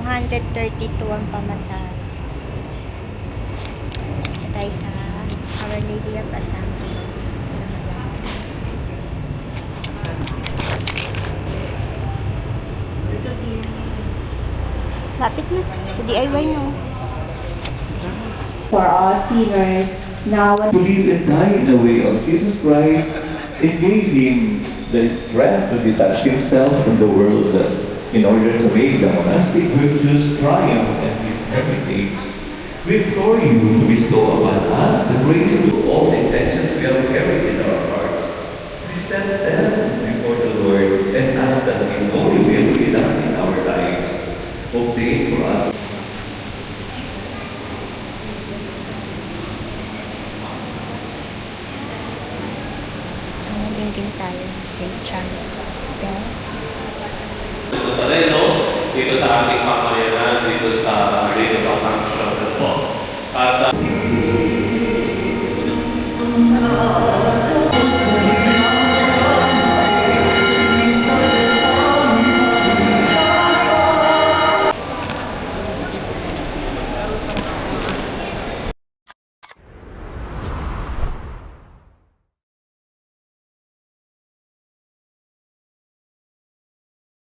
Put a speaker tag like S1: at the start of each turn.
S1: 232 ang pamasahe. Ito tayo sa Our Lady of Assumption sa Malate. Lapit na sa DIY nyo.
S2: For all sinners, now and
S3: to live and die in the way of Jesus Christ, and gave him the strength to detach himself from the world in order to make the monastic virtues triumph in his hermitage. We implore you to bestow upon us the grace to all the intentions we have carried in our hearts. Present them before the Lord and ask that his holy will be done in our lives. Obtain for us
S1: Din tayo sa St. John.
S4: Sa Reno, dito sa ating Panginoon